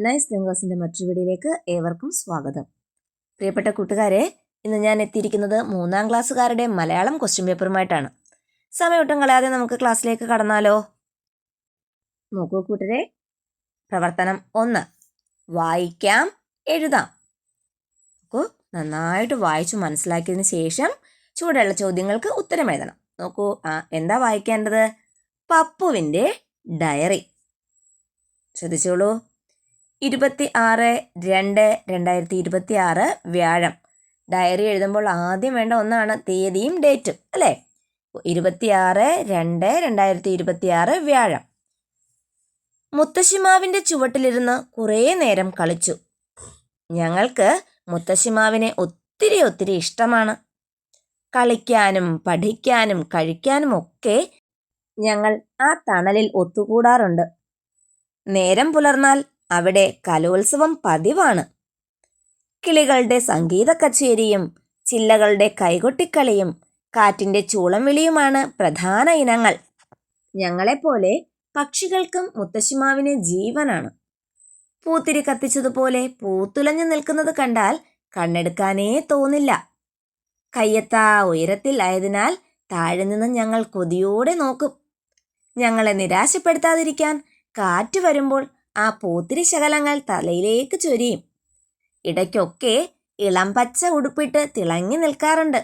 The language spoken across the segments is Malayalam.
നൈസ് തിങ്കേഴ്സിൻ്റെ മറ്റൊരു വീഡിയോയിലേക്ക് ഏവർക്കും സ്വാഗതം. പ്രിയപ്പെട്ട കൂട്ടുകാരെ, ഇന്ന് ഞാൻ എത്തിയിരിക്കുന്നത് 3ാം ക്ലാസ്സുകാരുടെ മലയാളം ക്വസ്റ്റ്യൻ പേപ്പറുമായിട്ടാണ്. സമയമൊട്ടും കളയാതെ നമുക്ക് ക്ലാസ്സിലേക്ക് കടന്നാലോ? നോക്കൂ കൂട്ടരെ, പ്രവർത്തനം 1, വായിക്കാം എഴുതാം. നോക്കൂ, നന്നായിട്ട് വായിച്ചു മനസ്സിലാക്കിയതിന് ശേഷം ചൂടുള്ള ചോദ്യങ്ങൾക്ക് ഉത്തരം എഴുതണം. നോക്കൂ, എന്താ വായിക്കേണ്ടത്? പപ്പുവിൻ്റെ ഡയറി. ശ്രദ്ധിച്ചോളൂ. 26/2/2026 വ്യാഴം. ഡയറി എഴുതുമ്പോൾ ആദ്യം വേണ്ട ഒന്നാണ് തീയതിയും ഡേറ്റും, അല്ലേ? 26/2/2026 വ്യാഴം. മുത്തശ്ശിമാവിൻ്റെ ചുവട്ടിലിരുന്ന് കുറേ നേരം കളിച്ചു. ഞങ്ങൾക്ക് മുത്തശ്ശിമാവിനെ ഒത്തിരി ഇഷ്ടമാണ്. കളിക്കാനും പഠിക്കാനും കഴിക്കാനും ഒക്കെ ഞങ്ങൾ ആ തണലിൽ ഒത്തുകൂടാറുണ്ട്. നേരം പുലർന്നാൽ അവിടെ കലോത്സവം പതിവാണ്. കിളികളുടെ സംഗീത കച്ചേരിയും ചില്ലകളുടെ കൈകൊട്ടിക്കളിയും കാറ്റിൻ്റെ ചൂളം വിളിയുമാണ് പ്രധാന ഇനങ്ങൾ. ഞങ്ങളെപ്പോലെ പക്ഷികൾക്കും മുത്തശ്ശിമാവിന് ജീവനാണ്. പൂത്തിരി കത്തിച്ചതുപോലെ പൂത്തുലഞ്ഞു നിൽക്കുന്നത് കണ്ടാൽ കണ്ണെടുക്കാനേ തോന്നില്ല. കയ്യെത്താ ഉയരത്തിൽ ആയതിനാൽ താഴെ നിന്ന് ഞങ്ങൾ കൊതിയോടെ നോക്കും. ഞങ്ങളെ നിരാശപ്പെടുത്താതിരിക്കാൻ കാറ്റ് വരുമ്പോൾ ആ പൂത്തിരി ശകലങ്ങൾ തലയിലേക്ക് ചൊരിയും. ഇടയ്ക്കൊക്കെ ഇളം പച്ച ഉടുപ്പിട്ട് തിളങ്ങി നിൽക്കാറുണ്ട്.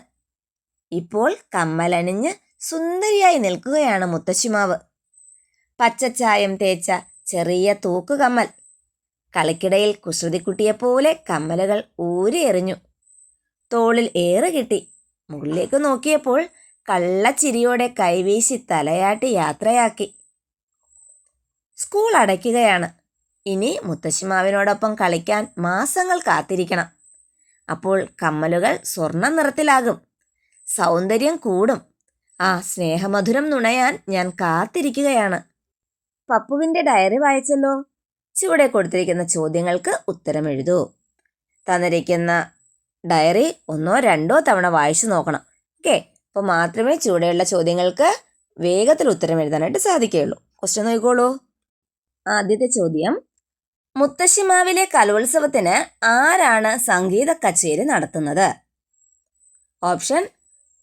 ഇപ്പോൾ കമ്മലണിഞ്ഞ് സുന്ദരിയായി നിൽക്കുകയാണ് മുത്തശ്ശിമാവ്. പച്ചച്ചായം തേച്ച ചെറിയ തൂക്കുകമ്മൽ. കളിക്കിടയിൽ കുസൃതിക്കുട്ടിയെപ്പോലെ കമ്മലുകൾ ഊരി എറിഞ്ഞു. തോളിൽ ഏറ് കിട്ടി. മുകളിലേക്ക് നോക്കിയപ്പോൾ കള്ളച്ചിരിയോടെ കൈവീശി തലയാട്ടി യാത്രയാക്കി. സ്കൂൾ അടയ്ക്കുകയാണ്. ഇനി മുത്തശ്ശിമാവിനോടൊപ്പം കളിക്കാൻ മാസങ്ങൾ കാത്തിരിക്കണം. അപ്പോൾ കമ്മലുകൾ സ്വർണ്ണ നിറത്തിലാകും. സൗന്ദര്യം കൂടും. ആ സ്നേഹമധുരം നുണയാൻ ഞാൻ കാത്തിരിക്കുകയാണ്. പപ്പുവിൻ്റെ ഡയറി വായിച്ചല്ലോ. ചുവടെ കൊടുത്തിരിക്കുന്ന ചോദ്യങ്ങൾക്ക് ഉത്തരം എഴുതൂ. തന്നിരിക്കുന്ന ഡയറി 1-2 തവണ വായിച്ചു നോക്കണം. ഓക്കെ, അപ്പോൾ മാത്രമേ ചുവടെയുള്ള ചോദ്യങ്ങൾക്ക് വേഗത്തിൽ ഉത്തരം എഴുതാനായിട്ട് സാധിക്കുകയുള്ളൂ. ക്വസ്റ്റ്യൻ നോക്കിക്കോളൂ. ആദ്യത്തെ ചോദ്യം, മുത്തശ്ശിമാവിലെ കലോത്സവത്തിന് ആരാണ് സംഗീത കച്ചേരി നടത്തുന്നത്? ഓപ്ഷൻ: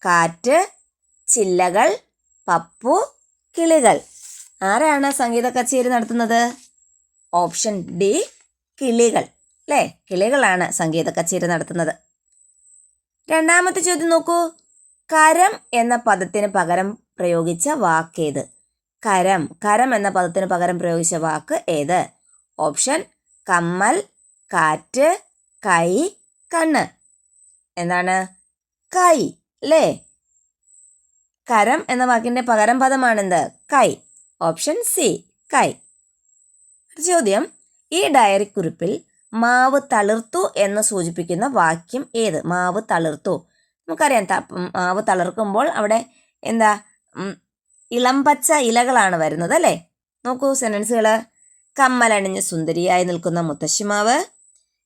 കാറ്റ്, ചില്ലകൾ, പപ്പു, കിളികൾ. ആരാണ് സംഗീത കച്ചേരി നടത്തുന്നത്? ഓപ്ഷൻ ഡി, കിളികൾ. അല്ലേ, കിളികളാണ് സംഗീത കച്ചേരി നടത്തുന്നത്. രണ്ടാമത്തെ ചോദ്യം നോക്കൂ. കരം എന്ന പദത്തിന് പകരം പ്രയോഗിച്ച വാക്കേത്? കരം എന്ന പദത്തിന് പകരം പ്രയോഗിച്ച വാക്ക് ഏത്? ഓപ്ഷൻ: കമ്മൽ, കാറ്റ്, കൈ, കണ്ണ്. എന്താണ്? കൈ, അല്ലേ? കരം എന്ന വാക്കിന്റെ പകരം പദമാണെന്ത്? കൈ. ഓപ്ഷൻ സി, കൈ. ചോദ്യം, ഈ ഡയറി കുറിപ്പിൽ മാവ് തളിർത്തു എന്ന് സൂചിപ്പിക്കുന്ന വാക്യം ഏത്? മാവ് തളിർത്തു. നമുക്കറിയാം, മാവ് തളിർക്കുമ്പോൾ അവിടെ എന്താ? ഇളം പച്ച ഇലകളാണ് വരുന്നത്, അല്ലേ? നോക്കൂ സെന്റൻസുകൾ. കമ്മലണിഞ്ഞ് സുന്ദരിയായി നിൽക്കുന്ന മുത്തശ്ശിമാവ്,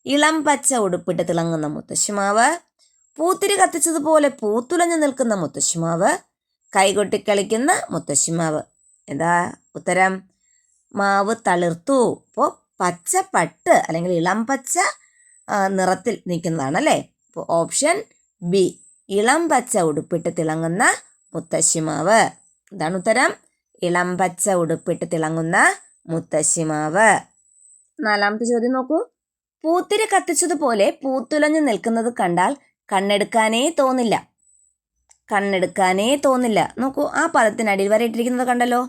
ഇളം പച്ച ഉടുപ്പിട്ട് തിളങ്ങുന്ന മുത്തശ്ശിമാവ്, പൂത്തിരി കത്തിച്ചതുപോലെ പൂത്തുലഞ്ഞു നിൽക്കുന്ന മുത്തശ്ശിമാവ്, കൈകൊട്ടിക്കളിക്കുന്ന മുത്തശ്ശിമാവ്. എന്താ ഉത്തരം? മാവ് തളിർത്തു. അപ്പോൾ പച്ച പട്ട് അല്ലെങ്കിൽ ഇളം പച്ച നിറത്തിൽ നിൽക്കുന്നതാണ്, അല്ലേ? അപ്പോൾ ഓപ്ഷൻ ബി, ഇളം പച്ച ഉടുപ്പിട്ട് തിളങ്ങുന്ന മുത്തശ്ശിമാവ്. ഇതാണ് ഉത്തരം. ഇളം പച്ച ഉടുപ്പിട്ട് തിളങ്ങുന്ന മുത്തശ്ശിമാവ്. നാലാമത്തെ ചോദ്യം നോക്കൂ. പൂത്തിരി കത്തിച്ചതുപോലെ പൂത്തുലഞ്ഞു നിൽക്കുന്നത് കണ്ടാൽ കണ്ണെടുക്കാനേ തോന്നില്ല. നോക്കൂ, ആ പദത്തിന് അടിവരയിട്ടിരിക്കുന്നത് കണ്ടല്ലോ.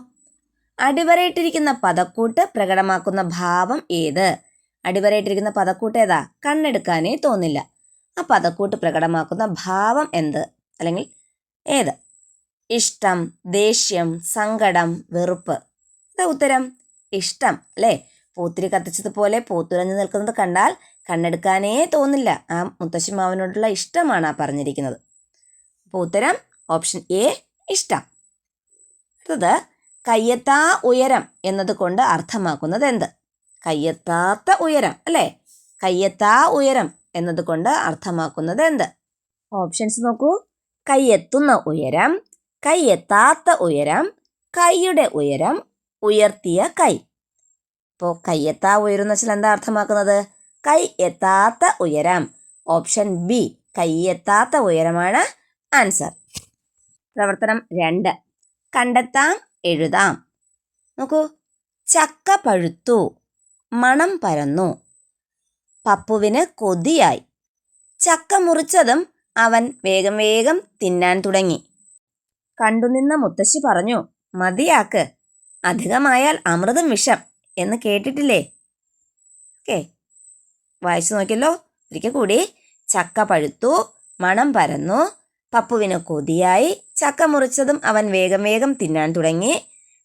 അടിവരയിട്ടിരിക്കുന്ന പദക്കൂട്ട് പ്രകടമാക്കുന്ന ഭാവം ഏത്? അടിവരയിട്ടിരിക്കുന്ന പദക്കൂട്ട് ഏതാ? കണ്ണെടുക്കാനേ തോന്നില്ല. ആ പദക്കൂട്ട് പ്രകടമാക്കുന്ന ഭാവം എന്ത് അല്ലെങ്കിൽ ഏത്? ഇഷ്ടം, ദേഷ്യം, സങ്കടം, വെറുപ്പ്. എന്താ ഉത്തരം? ഇഷ്ടം, അല്ലേ? പൂത്തിരി കത്തിച്ചതുപോലെ പൂത്തുലഞ്ഞു നിൽക്കുന്നത് കണ്ടാൽ കണ്ണെടുക്കാനേ തോന്നില്ല. ആ മുത്തശ്ശിമാവിനോടുള്ള ഇഷ്ടമാണ് ആ പറഞ്ഞിരിക്കുന്നത്. അപ്പോൾ ഉത്തരം ഓപ്ഷൻ എ, ഇഷ്ടം. അടുത്തത്, കയ്യെത്താ ഉയരം എന്നതുകൊണ്ട് അർത്ഥമാക്കുന്നത് എന്ത്? കയ്യെത്താത്ത ഉയരം, അല്ലേ? കയ്യെത്താ ഉയരം എന്നതുകൊണ്ട് അർത്ഥമാക്കുന്നത് എന്ത്? ഓപ്ഷൻസ് നോക്കൂ. കയ്യെത്തുന്ന ഉയരം, കയ്യെത്താത്ത ഉയരം, കൈയുടെ ഉയരം, ഉയർത്തിയ കൈ. ഇപ്പോൾ കയ്യെത്താ ഉയരം എന്ന് വെച്ചാൽ എന്താ അർത്ഥമാക്കുന്നത്? കൈ എത്താത്ത ഉയരം. ഓപ്ഷൻ ബി, കൈയെത്താത്ത ഉയരമാണ് ആൻസർ. പ്രവർത്തനം 2, കണ്ടെത്താം എഴുതാം. നോക്കൂ, ചക്ക പഴുത്തു, മണം പരന്നു, പപ്പുവിന് കൊതിയായി. ചക്ക മുറിച്ചതും അവൻ വേഗം വേഗം തിന്നാൻ തുടങ്ങി. കണ്ടുനിന്ന മുത്തശ്ശി പറഞ്ഞു, മതിയാക്ക്, അധികമായാൽ അമൃതം വിഷം എന്ന് കേട്ടിട്ടില്ലേ? ഓക്കെ, വായിച്ചു നോക്കിയല്ലോ. ഒരിക്കൽ കൂടി. ചക്ക പഴുത്തു, മണം പരന്നു, പപ്പുവിന് കൊതിയായി. ചക്ക മുറിച്ചതും അവൻ വേഗം വേഗം തിന്നാൻ തുടങ്ങി.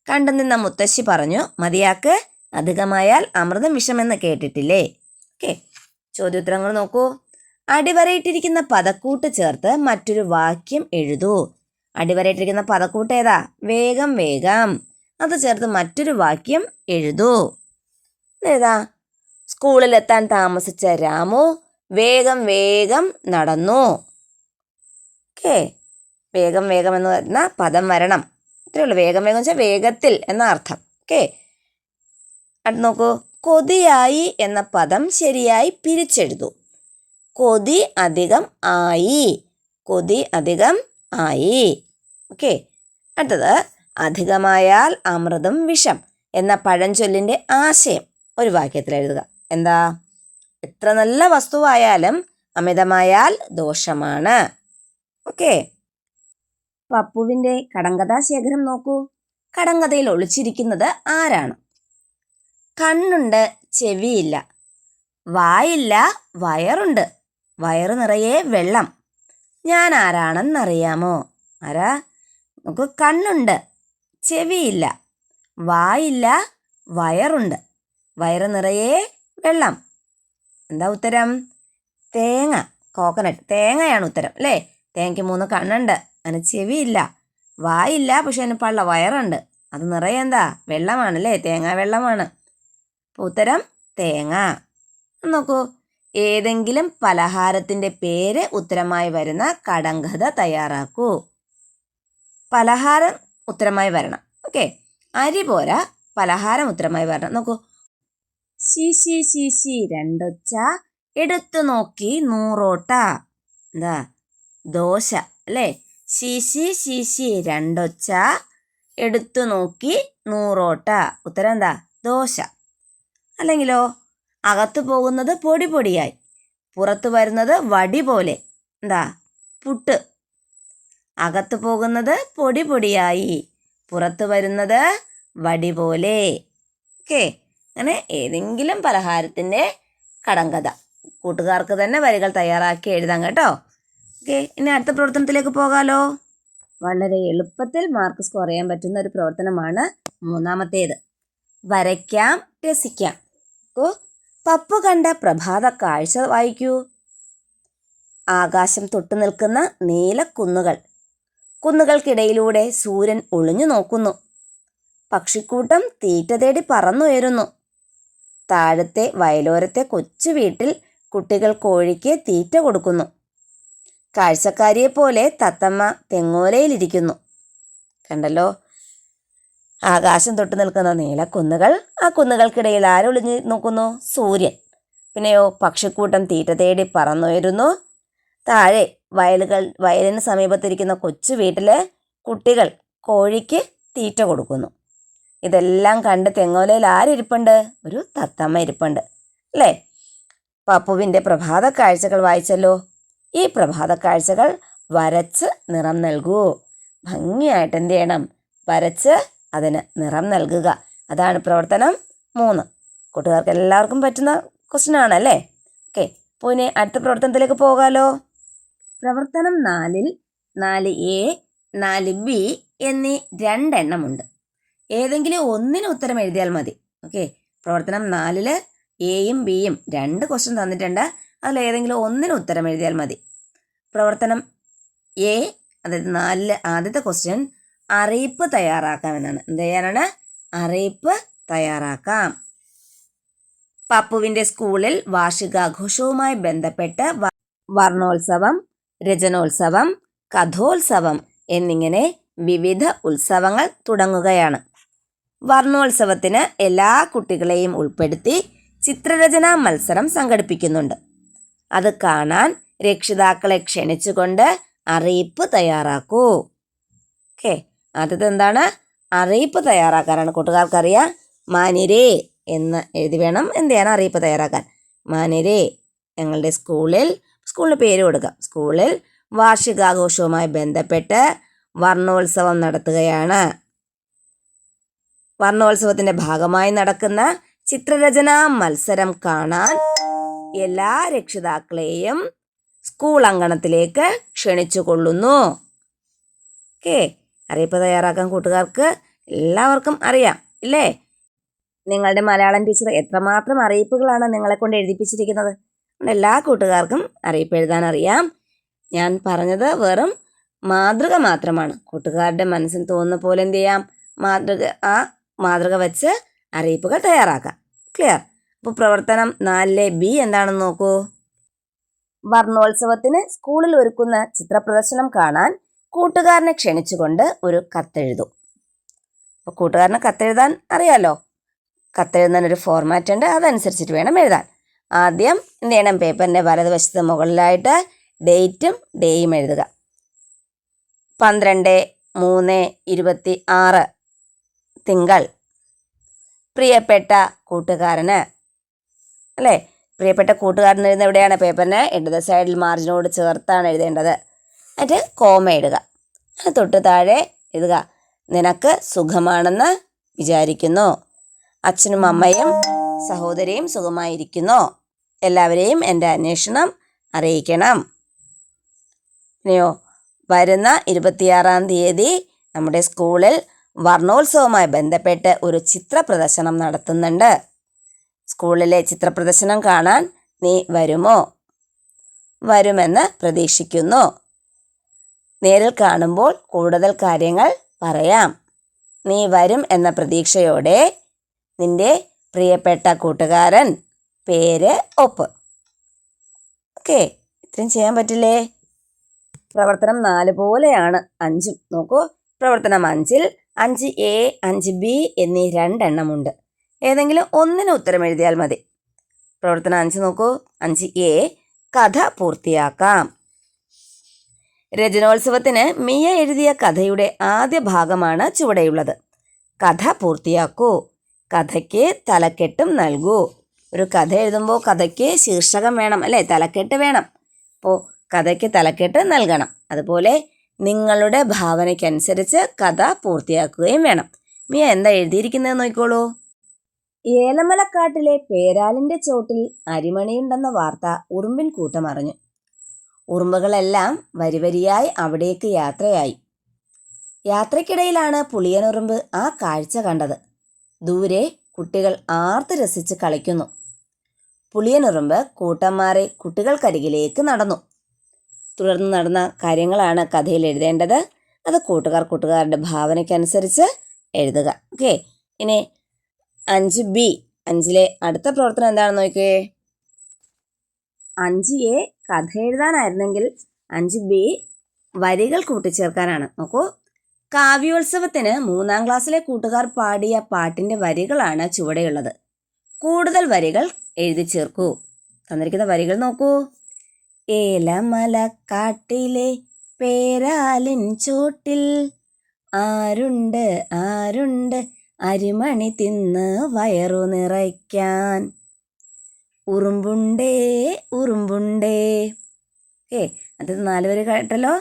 കണ്ടുനിന്ന മുത്തശ്ശി പറഞ്ഞു, മതിയാക്ക്, അധികമായാൽ അമൃതം വിഷമെന്ന് കേട്ടിട്ടില്ലേ? ഓക്കെ, ചോദ്യോത്തരങ്ങൾ നോക്കൂ. അടിവരയിട്ടിരിക്കുന്ന പദക്കൂട്ട് ചേർത്ത് മറ്റൊരു വാക്യം എഴുതൂ. അടിവരയിട്ടിരിക്കുന്ന പദക്കൂട്ട് ഏതാ? വേഗം വേഗം. അത് ചേർത്ത് മറ്റൊരു വാക്യം എഴുതൂ. ഏതാ? സ്കൂളിലെത്താൻ താമസിച്ച രാമു വേഗം വേഗം നടന്നു. ഓക്കെ, വേഗം വേഗം എന്ന് പറഞ്ഞ പദം വരണം. ഇത്രയേ ഉള്ളൂ. വേഗം വേഗം വെച്ചാൽ വേഗത്തിൽ എന്ന അർത്ഥം. ഓക്കെ, അത് നോക്കൂ. കൊതിയായി എന്ന പദം ശരിയായി പിരിച്ചെഴുതൂ. കൊതി അധികം ആയി, കൊതി അധികം ആയി. ഓക്കെ, അടുത്തത് അധികമായാൽ അമൃതം വിഷം എന്ന പഴഞ്ചൊല്ലിൻ്റെ ആശയം ഒരു വാക്യത്തിൽ എഴുതുക. എന്താ? എത്ര നല്ല വസ്തുവായാലും അമിതമായാൽ ദോഷമാണ്. ഓക്കെ, പപ്പുവിൻ്റെ കടങ്കഥാശേഖരം നോക്കൂ. കടങ്കഥയിൽ ഒളിച്ചിരിക്കുന്നത് ആരാണ്? കണ്ണുണ്ട്, ചെവിയില്ല, വായില്ല, വയറുണ്ട്, വയറ് നിറയെ വെള്ളം. ഞാൻ ആരാണെന്നറിയാമോ? ആരാ? നമുക്ക് കണ്ണുണ്ട്, ചെവിയില്ല, വായില്ല, വയറുണ്ട്, വയറ് നിറയെ വെള്ളം. എന്താ ഉത്തരം? തേങ്ങ, കോക്കനട്ട്. തേങ്ങയാണ് ഉത്തരം അല്ലേ? തേങ്ങയ്ക്ക് 3 കണ്ണുണ്ട്, അതിന് ചെവിയില്ല, വായില്ല, പക്ഷെ അതിന് പള്ള വയറുണ്ട്. അത് നിറയെ എന്താ? വെള്ളമാണ് അല്ലേ? തേങ്ങ വെള്ളമാണ്. അപ്പോൾ ഉത്തരം തേങ്ങ. നോക്കൂ, ഏതെങ്കിലും പലഹാരത്തിൻ്റെ പേര് ഉത്തരമായി വരുന്ന കടങ്കഥ തയ്യാറാക്കൂ. പലഹാരം ഉത്തരമായി വരണം. ഓക്കെ, അരി പോരാ, പലഹാരം ഉത്തരമായി വരണം. നോക്കൂ, ശീശി ശീശി രണ്ടൊച്ച, എടുത്തു നോക്കി 100 ഓട്ട. എന്താ? ദോശ അല്ലേ? ശീശി ശീശി രണ്ടൊച്ച, എടുത്തു നോക്കി 100 ഓട്ട. ഉത്തരം എന്താ? ദോശ. അല്ലെങ്കിലോ, അകത്തു പോകുന്നത് പൊടി പൊടിയായി, പുറത്തു വരുന്നത് വടി പോലെ. എന്താ? പുട്ട്. അകത്തു പോകുന്നത് പൊടി പൊടിയായി, പുറത്തു വരുന്നത് വടി പോലെ. ഓക്കെ, അങ്ങനെ ഏതെങ്കിലും പലഹാരത്തിൻ്റെ കടങ്കഥ കൂട്ടുകാർക്ക് തന്നെ വരികൾ തയ്യാറാക്കി എഴുതാം കേട്ടോ. ഓക്കെ, ഇനി അടുത്ത പ്രവർത്തനത്തിലേക്ക് പോകാലോ. വളരെ എളുപ്പത്തിൽ മാർക്ക് സ്കോർ ചെയ്യാൻ പറ്റുന്ന ഒരു പ്രവർത്തനമാണ് 3ാമത്തേത്. വരയ്ക്കാം, രസിക്കാം. പപ്പു കണ്ട പ്രഭാത കാഴ്ച വായിക്കൂ. ആകാശം തൊട്ടു നിൽക്കുന്ന നീലക്കുന്നുകൾ, കുന്നുകൾക്കിടയിലൂടെ സൂര്യൻ ഒളിഞ്ഞു നോക്കുന്നു. പക്ഷിക്കൂട്ടം തീറ്റ തേടി പറന്നുയരുന്നു. താഴത്തെ വയലോരത്തെ കൊച്ചു വീട്ടിൽ കുട്ടികൾ കോഴിക്ക് തീറ്റ കൊടുക്കുന്നു. കാഴ്ചക്കാരിയെ പോലെ തത്തമ്മ തെങ്ങോലയിലിരിക്കുന്നു. കണ്ടല്ലോ, ആകാശം തൊട്ടു നിൽക്കുന്ന നീലക്കുന്നുകൾ, ആ കുന്നുകൾക്കിടയിൽ ആരൊളിഞ്ഞു നോക്കുന്നു? സൂര്യൻ. പിന്നെയോ, പക്ഷിക്കൂട്ടം തീറ്റ തേടി പറന്നുയരുന്നു. താഴെ വയലിന് സമീപത്തിരിക്കുന്ന കൊച്ചു വീട്ടിലെ കുട്ടികൾ കോഴിക്ക് തീറ്റ കൊടുക്കുന്നു. ഇതെല്ലാം കണ്ട് തെങ്ങോലയിൽ ആരിപ്പുണ്ട്? ഒരു തത്തമ്മ ഇരിപ്പുണ്ട് അല്ലേ? പപ്പുവിൻ്റെ പ്രഭാത കാഴ്ചകൾ വായിച്ചല്ലോ. ഈ പ്രഭാത കാഴ്ചകൾ വരച്ച് നിറം നൽകൂ. ഭംഗിയായിട്ട് എന്ത് ചെയ്യണം? വരച്ച് അതിന് നിറം നൽകുക. അതാണ് പ്രവർത്തനം 3. കൂട്ടുകാർക്ക് എല്ലാവർക്കും പറ്റുന്ന ക്വസ്റ്റ്യൻ ആണല്ലേ? ഓക്കെ, അപ്പോൾ ഇനി അടുത്ത പ്രവർത്തനത്തിലേക്ക് പോകാലോ. പ്രവർത്തനം 4-ൽ 4A 4B എന്നീ 2 എണ്ണമുണ്ട്. ഏതെങ്കിലും ഒന്നിന് ഉത്തരം എഴുതിയാൽ മതി. ഓക്കെ, പ്രവർത്തനം 4-ൽ എയും ബിയും 2 ക്വസ്റ്റ്യൻ തന്നിട്ടുണ്ട്. അതിൽ ഏതെങ്കിലും ഒന്നിന് ഉത്തരം എഴുതിയാൽ മതി. പ്രവർത്തനം എ, അതായത് 4-ൽ ആദ്യത്തെ ക്വസ്റ്റ്യൻ അറിയിപ്പ് തയ്യാറാക്കാം എന്നാണ്. എന്ത് ചെയ്യാനാണ്? അറിയിപ്പ് തയ്യാറാക്കാം. പപ്പുവിൻ്റെ സ്കൂളിൽ വാർഷികാഘോഷവുമായി ബന്ധപ്പെട്ട് വർണ്ണോത്സവം, രചനോത്സവം, കഥോത്സവം എന്നിങ്ങനെ വിവിധ ഉത്സവങ്ങൾ തുടങ്ങുകയാണ്. വർണ്ണോത്സവത്തിന് എല്ലാ കുട്ടികളെയും ഉൾപ്പെടുത്തി ചിത്രരചനാ മത്സരം സംഘടിപ്പിക്കുന്നുണ്ട്. അത് കാണാൻ രക്ഷിതാക്കളെ ക്ഷണിച്ചുകൊണ്ട് അറിയിപ്പ് തയ്യാറാക്കൂ. ഓക്കെ, ആദ്യത്തെ എന്താണ്? അറിയിപ്പ് തയ്യാറാക്കാനാണ്. കൂട്ടുകാർക്കറിയാം, മാന്യരേ എന്ന് എഴുതി വേണം എന്ത് ചെയ്യണം? അറിയിപ്പ് തയ്യാറാക്കാൻ. മാന്യരേ, ഞങ്ങളുടെ സ്കൂളിൻ്റെ പേര് കൊടുക്കാം. സ്കൂളിൽ വാർഷികാഘോഷവുമായി ബന്ധപ്പെട്ട് വർണ്ണോത്സവം നടത്തുകയാണ്. വർണ്ണോത്സവത്തിൻ്റെ ഭാഗമായി നടക്കുന്ന ചിത്രരചനാ മത്സരം കാണാൻ എല്ലാ രക്ഷിതാക്കളെയും സ്കൂൾ അങ്കണത്തിലേക്ക് ക്ഷണിച്ചു കൊള്ളുന്നു. ഓക്കെ, അറിയിപ്പ് തയ്യാറാക്കാൻ കൂട്ടുകാർക്ക് എല്ലാവർക്കും അറിയാം ഇല്ലേ? നിങ്ങളുടെ മലയാളം ടീച്ചർ എത്രമാത്രം അറിയിപ്പുകളാണ് നിങ്ങളെ കൊണ്ട് എഴുതിപ്പിച്ചിരിക്കുന്നത്. എല്ലാ കൂട്ടുകാർക്കും അറിയിപ്പ് എഴുതാൻ അറിയാം. ഞാൻ പറഞ്ഞത് വെറും മാതൃക മാത്രമാണ്. കൂട്ടുകാരുടെ മനസ്സിൽ തോന്നുന്ന പോലെ എന്ത് ചെയ്യാം? മാതൃക വെച്ച് അറിയിപ്പുകൾ തയ്യാറാക്കാം. ക്ലിയർ? അപ്പോൾ പ്രവർത്തനം 4 B എന്താണെന്ന് നോക്കൂ. വർണ്ണോത്സവത്തിന് സ്കൂളിൽ ഒരുക്കുന്ന ചിത്രപ്രദർശനം കാണാൻ കൂട്ടുകാരനെ ക്ഷണിച്ചുകൊണ്ട് ഒരു കത്തെഴുതും. അപ്പോൾ കൂട്ടുകാരന് കത്തെഴുതാൻ അറിയാലോ. കത്തെഴുതാൻ ഒരു ഫോർമാറ്റ് ഉണ്ട്, അതനുസരിച്ചിട്ട് വേണം എഴുതാൻ. ആദ്യം എന്ത് ചെയ്യണം? പേപ്പറിൻ്റെ വലതുവശത്ത് മുകളിലായിട്ട് ഡേറ്റും ഡേയും എഴുതുക. 12/3/26 തിങ്കൾ. പ്രിയപ്പെട്ട കൂട്ടുകാരന് അല്ലേ? പ്രിയപ്പെട്ട കൂട്ടുകാരൻ എഴുതുന്ന എവിടെയാണ്? പേപ്പറിന് ഇടത് സൈഡിൽ മാർജിനോട് ചേർത്താണ് എഴുതേണ്ടത്. എന്നിട്ട് കോമ ഇടുക. തൊട്ട് താഴെ എഴുതുക, നിനക്ക് സുഖമാണെന്ന് വിചാരിക്കുന്നു. അച്ഛനും അമ്മയും സഹോദരിയും സുഖമായിരിക്കുന്നു. എല്ലാവരെയും എൻ്റെ അന്വേഷണം അറിയിക്കണം. പിന്നെയോ, വരുന്ന 26-ാം തീയതി നമ്മുടെ സ്കൂളിൽ വർണ്ണോത്സവവുമായി ബന്ധപ്പെട്ട് ഒരു ചിത്ര പ്രദർശനം നടത്തുന്നുണ്ട്. സ്കൂളിലെ ചിത്രപ്രദർശനം കാണാൻ നീ വരുമോ? വരുമെന്ന് പ്രതീക്ഷിക്കുന്നു. നേരിൽ കാണുമ്പോൾ കൂടുതൽ കാര്യങ്ങൾ പറയാം. നീ വരും എന്ന പ്രതീക്ഷയോടെ നിന്റെ പ്രിയപ്പെട്ട കൂട്ടുകാരൻ. പേര്, ഒപ്പ്. ഓക്കെ, ഇത്രയും ചെയ്യാൻ പറ്റില്ലേ? പ്രവർത്തനം 4 പോലെയാണ് 5ഉം. നോക്കൂ, പ്രവർത്തനം 5-ൽ 5A, 5B എന്നീ 2 എണ്ണമുണ്ട്. ഏതെങ്കിലും ഒന്നിന് ഉത്തരം എഴുതിയാൽ മതി. പ്രവർത്തനം 5 നോക്കൂ. 5A, കഥ പൂർത്തിയാക്കാം. രചനോത്സവത്തിന് മിയ എഴുതിയ കഥയുടെ ആദ്യ ഭാഗമാണ് ചുവടെയുള്ളത്. കഥ പൂർത്തിയാക്കൂ. കഥയ്ക്ക് തലക്കെട്ടും നൽകൂ. ഒരു കഥ എഴുതുമ്പോൾ കഥയ്ക്ക് ശീർഷകം വേണം അല്ലേ? തലക്കെട്ട് വേണം. അപ്പോൾ കഥയ്ക്ക് തലക്കെട്ട് നൽകണം. അതുപോലെ നിങ്ങളുടെ ഭാവനയ്ക്കനുസരിച്ച് കഥ പൂർത്തിയാക്കുകയും വേണം. മിയ എന്താ എഴുതിയിരിക്കുന്നത് നോക്കിക്കോളൂ. ഏലമലക്കാട്ടിലെ പേരാലിൻ്റെ ചോട്ടിൽ അരിമണിയുണ്ടെന്ന വാർത്ത ഉറുമ്പിൻ കൂട്ടം അറിഞ്ഞു. ഉറുമ്പുകളെല്ലാം വരിവരിയായി അവിടേക്ക് യാത്രയായി. യാത്രയ്ക്കിടയിലാണ് പുളിയനുറുമ്പ് ആ കാഴ്ച കണ്ടത്. ദൂരെ കുട്ടികൾ ആർത്ത് രസിച്ച് കളിക്കുന്നു. പുളിയനുറുമ്പ് കൂട്ടം മാറി കുട്ടികൾക്കരികിലേക്ക് നടന്നു. തുടർന്ന് നടന്ന കാര്യങ്ങളാണ് കഥയിൽ എഴുതേണ്ടത്. അത് കൂട്ടുകാരുടെ ഭാവനയ്ക്കനുസരിച്ച് എഴുതുക. ഓക്കെ, ഇനി 5B, 5ലെ അടുത്ത പ്രവർത്തനം എന്താണെന്ന് നോക്കിയേ. 5A കഥ എഴുതാനായിരുന്നെങ്കിൽ 5B വരികൾ കൂട്ടിച്ചേർക്കാനാണ്. നോക്കൂ, കാവ്യോത്സവത്തിന് 3-ാം ക്ലാസ്സിലെ കൂട്ടുകാർ പാടിയ പാട്ടിൻ്റെ വരികളാണ് ചുവടെയുള്ളത്. കൂടുതൽ വരികൾ എഴുതി ചേർക്കൂ. തന്നിരിക്കുന്ന വരികൾ നോക്കൂ. ഏലമലക്കാട്ടിലെ പേരാലിൻ ചോട്ടിൽ ആരുണ്ട് ആരുണ്ട് അരിമണി തിന്ന് വയറു നിറയ്ക്കാൻ. ഉറുമ്പുണ്ടേ ഉറുമ്പുണ്ടേ. അത് 4 വരി കേട്ടല്ലോ.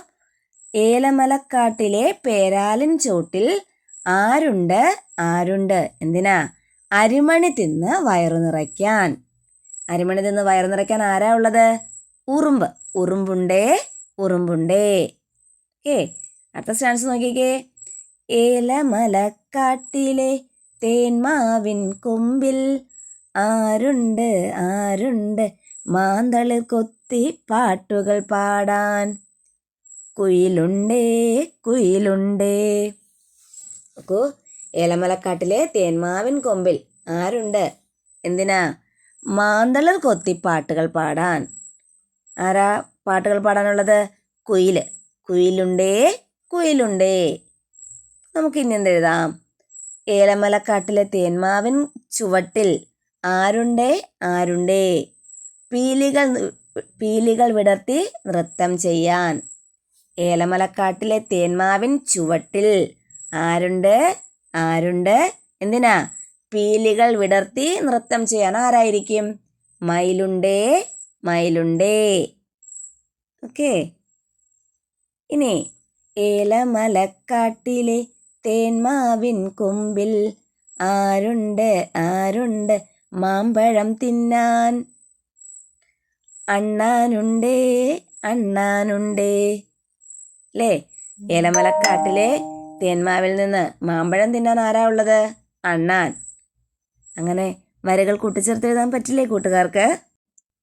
ഏലമലക്കാട്ടിലെ പേരാലിൻ ചോട്ടിൽ ആരുണ്ട് ആരുണ്ട്. എന്തിനാ? അരിമണി തിന്ന് വയറു നിറയ്ക്കാൻ. അരിമണി തിന്ന് വയറു നിറയ്ക്കാൻ ആരാ ഉള്ളത്? ഉറുമ്പ്. ഉറുമ്പുണ്ടേ ഉറുമ്പുണ്ടേ. അടുത്ത സ്റ്റാൻസ് നോക്കിക്കേ. ഏലമലക്കാട്ടിലെ തേന്മാവിൻ കൊമ്പിൽ ആരുണ്ട് ആരുണ്ട് മാന്തളിർ കൊത്തി പാട്ടുകൾ പാടാൻ. കുയിലുണ്ടേ കുയിലുണ്ടേ. നോക്കൂ, ഏലമലക്കാട്ടിലെ തേന്മാവിൻ കൊമ്പിൽ ആരുണ്ട്? എന്തിനാ? മാന്തളിർ കൊത്തി പാട്ടുകൾ പാടാൻ. ആരാ പാട്ടുകൾ പാടാനുള്ളത്? കുയില്. കുയിലുണ്ടേ കുയിലുണ്ടേ. നമുക്ക് ഇനി എന്തെഴുതാം? ഏലമലക്കാട്ടിലെ തേന്മാവിൻ ചുവട്ടിൽ ആരുണ്ടേ ആരുണ്ടേ പീലികൾ വിടർത്തി നൃത്തം ചെയ്യാൻ. ഏലമലക്കാട്ടിലെ തേന്മാവിൻ ചുവട്ടിൽ ആരുണ്ട് ആരുണ്ട് എന്തിനാ? പീലികൾ വിടർത്തി നൃത്തം ചെയ്യാൻ. ആരായിരിക്കും? മയിലുണ്ടേ മയിലുണ്ടേ. ഓക്കെ. ഇനി ഏലമലക്കാട്ടിലെ തേന്മാവിൻ കൊമ്പിൽ ആരുണ്ട് ആരുണ്ട് മാമ്പഴം തിന്നാൻ. അണ്ണാനുണ്ടേ അണ്ണാനുണ്ടേ. അല്ലേ? ഏലമലക്കാട്ടിലെ തേന്മാവിൽ നിന്ന് മാമ്പഴം തിന്നാൻ ആരാ ഉള്ളത്? അണ്ണാൻ. അങ്ങനെ വരികൾ കൂട്ടിച്ചേർത്ത് എഴുതാൻ പറ്റില്ലേ കൂട്ടുകാർക്ക്?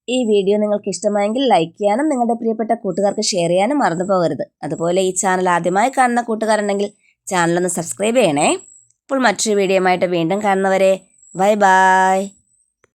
ഈ വീഡിയോ നിങ്ങൾക്ക് ഇഷ്ടമായെങ്കിൽ ലൈക്ക് ചെയ്യാനും നിങ്ങളുടെ പ്രിയപ്പെട്ട കൂട്ടുകാർക്ക് ഷെയർ ചെയ്യാനും മറന്നു പോകരുത്. അതുപോലെ ഈ ചാനൽ ആദ്യമായി കാണുന്ന കൂട്ടുകാരുണ്ടെങ്കിൽ ചാനലൊന്ന് സബ്സ്ക്രൈബ് ചെയ്യണേ. അപ്പോൾ മറ്റൊരു വീഡിയോയുമായിട്ട് വീണ്ടും കാണുന്നവരെ ബൈ ബൈ.